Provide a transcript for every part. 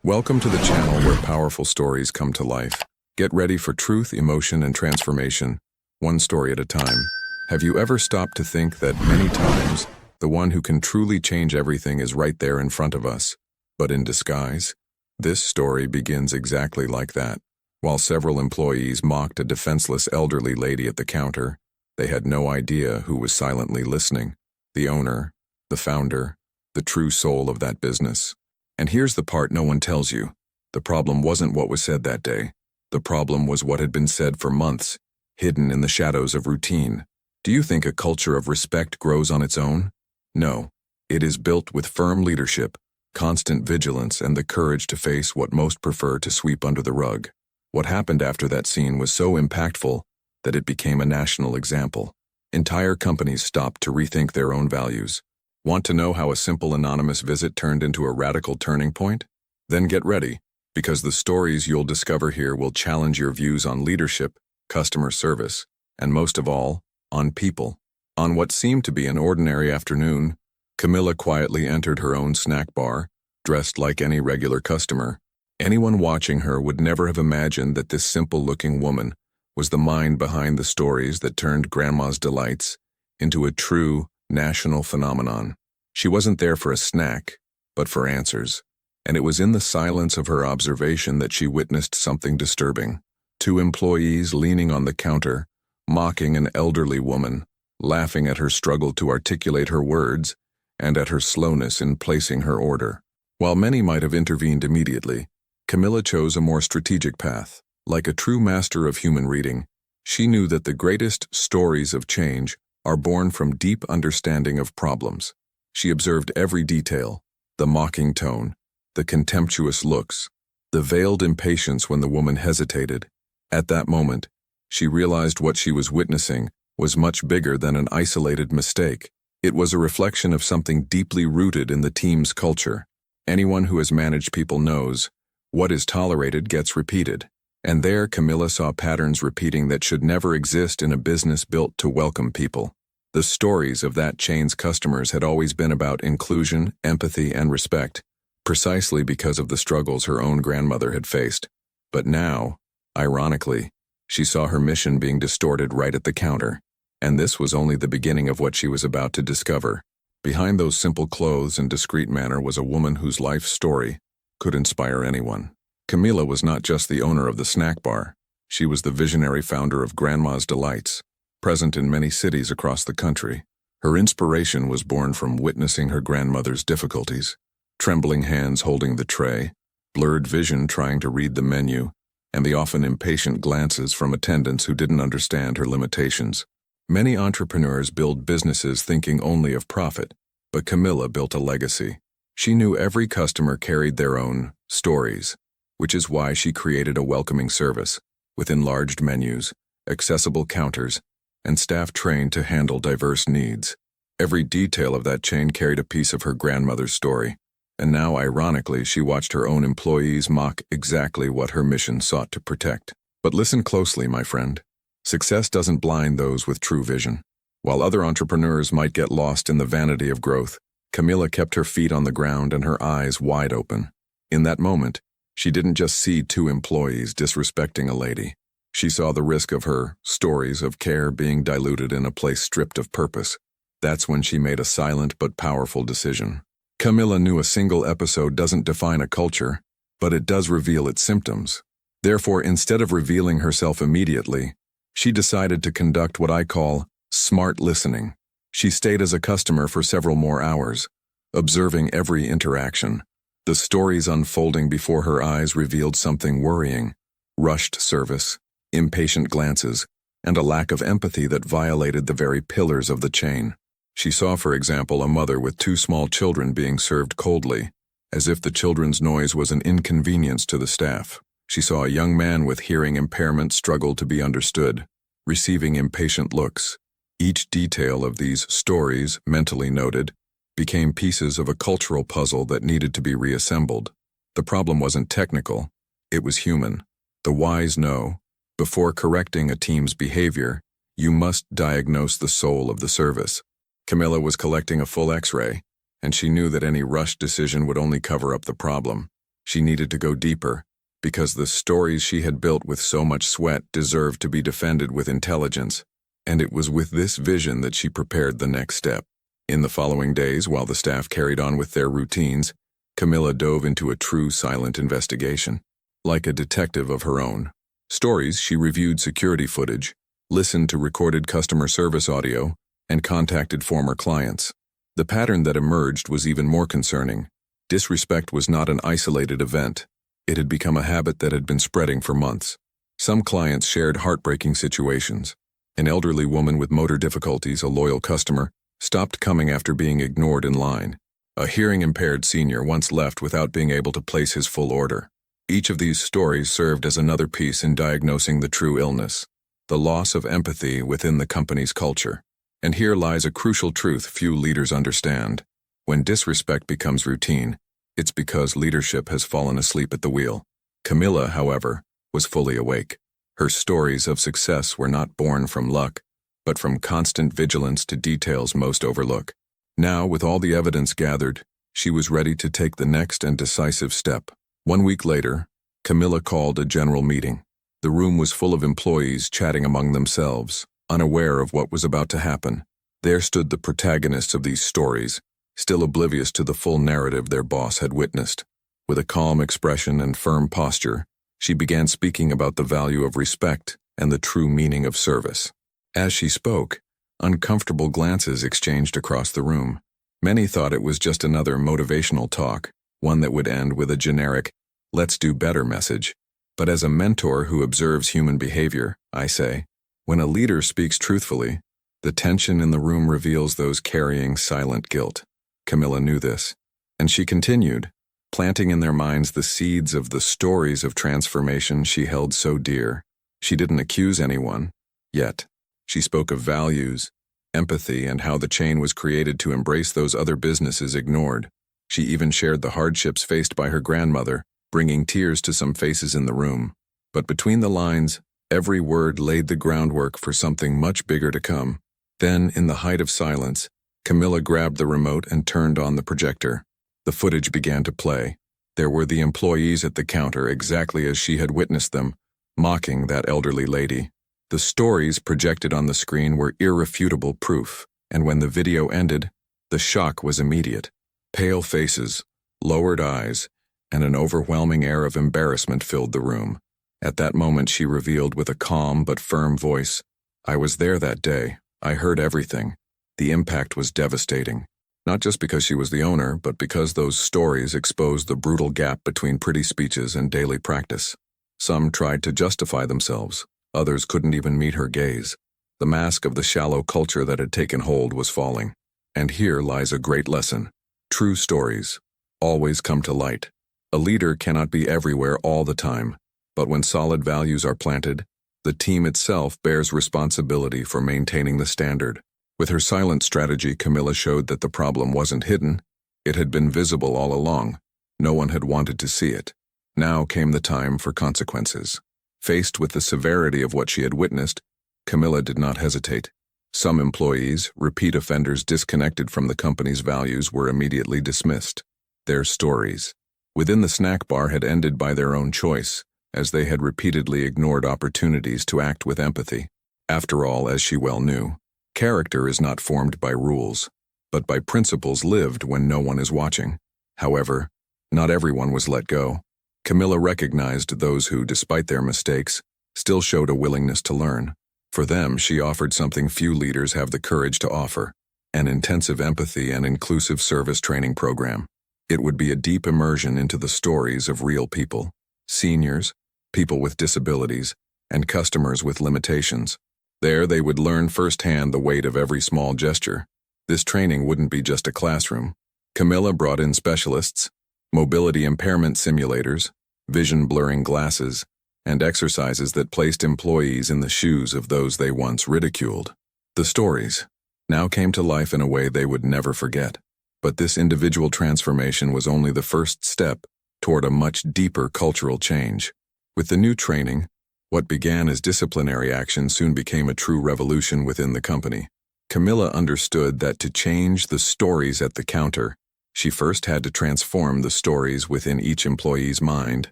Welcome to the channel where powerful stories come to life. Get ready for truth, emotion, and transformation, one story at a time. Have you ever stopped to think that many times, the one who can truly change everything is right there in front of us, but in disguise? This story begins exactly like that. While several employees mocked a defenseless elderly lady at the counter, they had no idea who was silently listening. The owner, the founder, the true soul of that business. And here's the part no one tells you. The problem wasn't what was said that day. The problem was what had been said for months, hidden in the shadows of routine. Do you think a culture of respect grows on its own? No. It is built with firm leadership, constant vigilance, and the courage to face what most prefer to sweep under the rug. What happened after that scene was so impactful that it became a national example. Entire companies stopped to rethink their own values. Want to know how a simple anonymous visit turned into a radical turning point? Then get ready, because the stories you'll discover here will challenge your views on leadership, customer service, and most of all, on people. On what seemed to be an ordinary afternoon, Camila quietly entered her own snack bar, dressed like any regular customer. Anyone watching her would never have imagined that this simple-looking woman was the mind behind the stories that turned Grandma's Delights into a true national phenomenon. She wasn't there for a snack, but for answers. And it was in the silence of her observation that she witnessed something disturbing. Two employees leaning on the counter, mocking an elderly woman, laughing at her struggle to articulate her words, and at her slowness in placing her order. While many might have intervened immediately, Camila chose a more strategic path. Like a true master of human reading, she knew that the greatest stories of change are born from deep understanding of problems. She observed every detail, the mocking tone, the contemptuous looks, the veiled impatience when the woman hesitated. At that moment, she realized what she was witnessing was much bigger than an isolated mistake. It was a reflection of something deeply rooted in the team's culture. Anyone who has managed people knows, what is tolerated gets repeated. And there Camila saw patterns repeating that should never exist in a business built to welcome people. The stories of that chain's customers had always been about inclusion, empathy, and respect, precisely because of the struggles her own grandmother had faced. But now, ironically, she saw her mission being distorted right at the counter. And this was only the beginning of what she was about to discover. Behind those simple clothes and discreet manner was a woman whose life story could inspire anyone. Camila was not just the owner of the snack bar. She was the visionary founder of Grandma's Delights, present in many cities across the country. Her inspiration was born from witnessing her grandmother's difficulties, trembling hands holding the tray, blurred vision trying to read the menu, and the often impatient glances from attendants who didn't understand her limitations. Many entrepreneurs build businesses thinking only of profit, but Camila built a legacy. She knew every customer carried their own stories, which is why she created a welcoming service, with enlarged menus, accessible counters, and staff trained to handle diverse needs. Every detail of that chain carried a piece of her grandmother's story, and now, ironically, she watched her own employees mock exactly what her mission sought to protect. But listen closely, my friend. Success doesn't blind those with true vision. While other entrepreneurs might get lost in the vanity of growth, Camila kept her feet on the ground and her eyes wide open. In that moment, she didn't just see two employees disrespecting a lady. She saw the risk of her stories of care being diluted in a place stripped of purpose. That's when she made a silent but powerful decision. Camila knew a single episode doesn't define a culture, but it does reveal its symptoms. Therefore, instead of revealing herself immediately, she decided to conduct what I call smart listening. She stayed as a customer for several more hours, observing every interaction. The stories unfolding before her eyes revealed something worrying: rushed service, impatient glances, and a lack of empathy that violated the very pillars of the chain. She saw, for example, a mother with two small children being served coldly, as if the children's noise was an inconvenience to the staff. She saw a young man with hearing impairment struggle to be understood, receiving impatient looks. Each detail of these stories, mentally noted, became pieces of a cultural puzzle that needed to be reassembled. The problem wasn't technical, it was human. The wise know, before correcting a team's behavior, you must diagnose the soul of the service. Camila was collecting a full X-ray, and she knew that any rushed decision would only cover up the problem. She needed to go deeper, because the stories she had built with so much sweat deserved to be defended with intelligence, and it was with this vision that she prepared the next step. In the following days, while the staff carried on with their routines, Camila dove into a true silent investigation. Like a detective of her own stories, she reviewed security footage, listened to recorded customer service audio, and contacted former clients. The pattern that emerged was even more concerning. Disrespect was not an isolated event. It had become a habit that had been spreading for months. Some clients shared heartbreaking situations. An elderly woman with motor difficulties, a loyal customer, stopped coming after being ignored in line. A hearing-impaired senior once left without being able to place his full order. Each of these stories served as another piece in diagnosing the true illness, the loss of empathy within the company's culture. And here lies a crucial truth few leaders understand. When disrespect becomes routine, it's because leadership has fallen asleep at the wheel. Camila, however, was fully awake. Her stories of success were not born from luck, but from constant vigilance to details most overlook. Now, with all the evidence gathered, she was ready to take the next and decisive step. 1 week later, Camila called a general meeting. The room was full of employees chatting among themselves, unaware of what was about to happen. There stood the protagonists of these stories, still oblivious to the full narrative their boss had witnessed. With a calm expression and firm posture, she began speaking about the value of respect and the true meaning of service. As she spoke, uncomfortable glances exchanged across the room. Many thought it was just another motivational talk, one that would end with a generic, "let's do better" message. But as a mentor who observes human behavior, I say, when a leader speaks truthfully, the tension in the room reveals those carrying silent guilt. Camila knew this, and she continued, planting in their minds the seeds of the stories of transformation she held so dear. She didn't accuse anyone, yet. She spoke of values, empathy, and how the chain was created to embrace those other businesses ignored. She even shared the hardships faced by her grandmother, bringing tears to some faces in the room. But between the lines, every word laid the groundwork for something much bigger to come. Then, in the height of silence, Camila grabbed the remote and turned on the projector. The footage began to play. There were the employees at the counter exactly as she had witnessed them, mocking that elderly lady. The stories projected on the screen were irrefutable proof, and when the video ended, the shock was immediate. Pale faces, lowered eyes, and an overwhelming air of embarrassment filled the room. At that moment she revealed with a calm but firm voice, "I was there that day. I heard everything. The impact was devastating. Not just because she was the owner, but because those stories exposed the brutal gap between pretty speeches and daily practice. Some tried to justify themselves. Others couldn't even meet her gaze. The mask of the shallow culture that had taken hold was falling. And here lies a great lesson. True stories always come to light. A leader cannot be everywhere all the time, but when solid values are planted, the team itself bears responsibility for maintaining the standard. With her silent strategy, Camila showed that the problem wasn't hidden. It had been visible all along. No one had wanted to see it. Now came the time for consequences. Faced with the severity of what she had witnessed, Camila did not hesitate. Some employees, repeat offenders disconnected from the company's values, were immediately dismissed. Their stories within the snack bar had ended by their own choice, as they had repeatedly ignored opportunities to act with empathy. After all, as she well knew, character is not formed by rules, but by principles lived when no one is watching. However, not everyone was let go. Camila recognized those who, despite their mistakes, still showed a willingness to learn. For them, she offered something few leaders have the courage to offer: an intensive empathy and inclusive service training program. It would be a deep immersion into the stories of real people, seniors, people with disabilities, and customers with limitations. There they would learn firsthand the weight of every small gesture. This training wouldn't be just a classroom. Camila brought in specialists, mobility impairment simulators, vision blurring glasses, and exercises that placed employees in the shoes of those they once ridiculed. The stories now came to life in a way they would never forget. But this individual transformation was only the first step toward a much deeper cultural change. With the new training, what began as disciplinary action soon became a true revolution within the company. Camila understood that to change the stories at the counter, She first had to transform the stories within each employee's mind,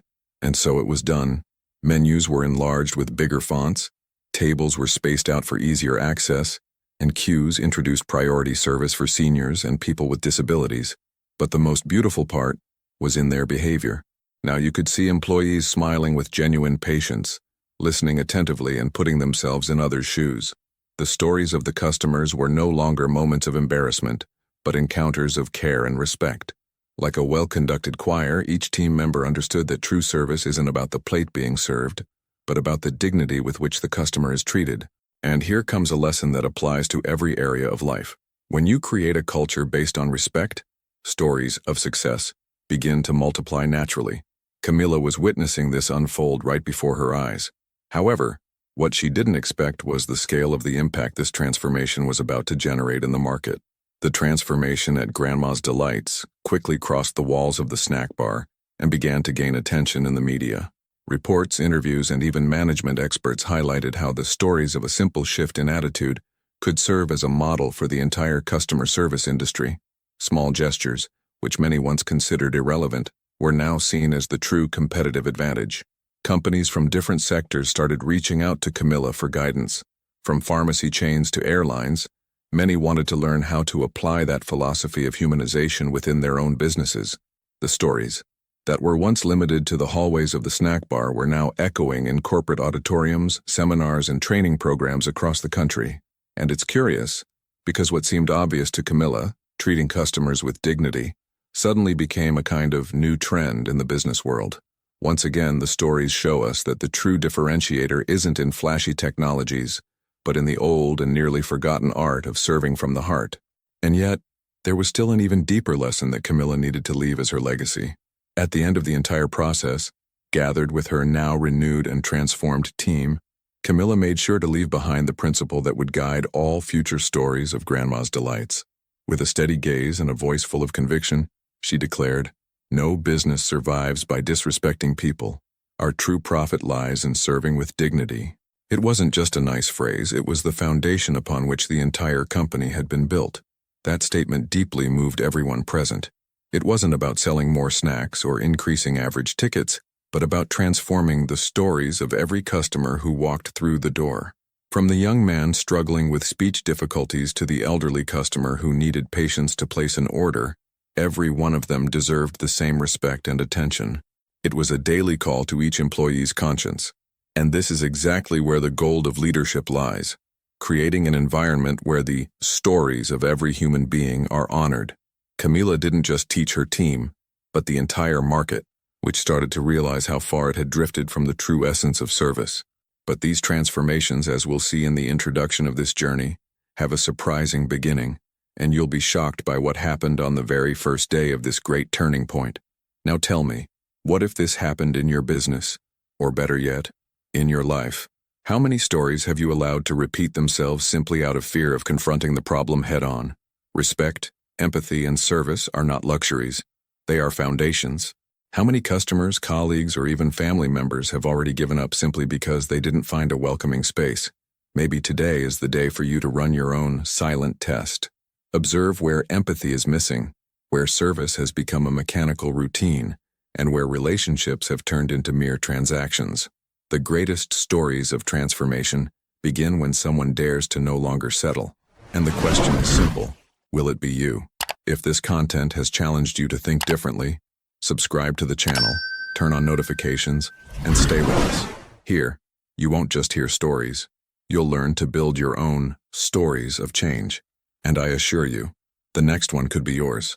and so it was done. Menus were enlarged with bigger fonts, tables were spaced out for easier access, and queues introduced priority service for seniors and people with disabilities. But the most beautiful part was in their behavior. Now you could see employees smiling with genuine patience, listening attentively and putting themselves in others' shoes. The stories of the customers were no longer moments of embarrassment, but encounters of care and respect. Like a well-conducted choir, each team member understood that true service isn't about the plate being served, but about the dignity with which the customer is treated. And here comes a lesson that applies to every area of life. When you create a culture based on respect, stories of success begin to multiply naturally. Camila was witnessing this unfold right before her eyes. However, what she didn't expect was the scale of the impact this transformation was about to generate in the market. The transformation at Grandma's Delights quickly crossed the walls of the snack bar and began to gain attention in the media. Reports, interviews, and even management experts highlighted how the stories of a simple shift in attitude could serve as a model for the entire customer service industry. Small gestures, which many once considered irrelevant, were now seen as the true competitive advantage. Companies from different sectors started reaching out to Camila for guidance. From pharmacy chains to airlines, many wanted to learn how to apply that philosophy of humanization within their own businesses. The stories that were once limited to the hallways of the snack bar were now echoing in corporate auditoriums, seminars, and training programs across the country. And it's curious, because what seemed obvious to Camila, treating customers with dignity, suddenly became a kind of new trend in the business world. Once again, the stories show us that the true differentiator isn't in flashy technologies, but in the old and nearly forgotten art of serving from the heart. And yet, there was still an even deeper lesson that Camila needed to leave as her legacy. At the end of the entire process, gathered with her now renewed and transformed team, Camila made sure to leave behind the principle that would guide all future stories of Grandma's Delights. With a steady gaze and a voice full of conviction, she declared, "No business survives by disrespecting people. Our true profit lies in serving with dignity." It wasn't just a nice phrase, it was the foundation upon which the entire company had been built. That statement deeply moved everyone present. It wasn't about selling more snacks or increasing average tickets, but about transforming the stories of every customer who walked through the door. From the young man struggling with speech difficulties to the elderly customer who needed patience to place an order, every one of them deserved the same respect and attention. It was a daily call to each employee's conscience. And this is exactly where the gold of leadership lies, creating an environment where the stories of every human being are honored. Camila didn't just teach her team, but the entire market, which started to realize how far it had drifted from the true essence of service. But these transformations, as we'll see in the introduction of this journey, have a surprising beginning, and you'll be shocked by what happened on the very first day of this great turning point. Now tell me, what if this happened in your business, or better yet, in your life? How many stories have you allowed to repeat themselves simply out of fear of confronting the problem head-on? Respect, empathy, and service are not luxuries. They are foundations. How many customers, colleagues, or even family members have already given up simply because they didn't find a welcoming space? Maybe today is the day for you to run your own silent test. Observe where empathy is missing, where service has become a mechanical routine, and where relationships have turned into mere transactions. The greatest stories of transformation begin when someone dares to no longer settle. And the question is simple: will it be you? If this content has challenged you to think differently, subscribe to the channel, turn on notifications, and stay with us. Here, you won't just hear stories. You'll learn to build your own stories of change. And I assure you, the next one could be yours.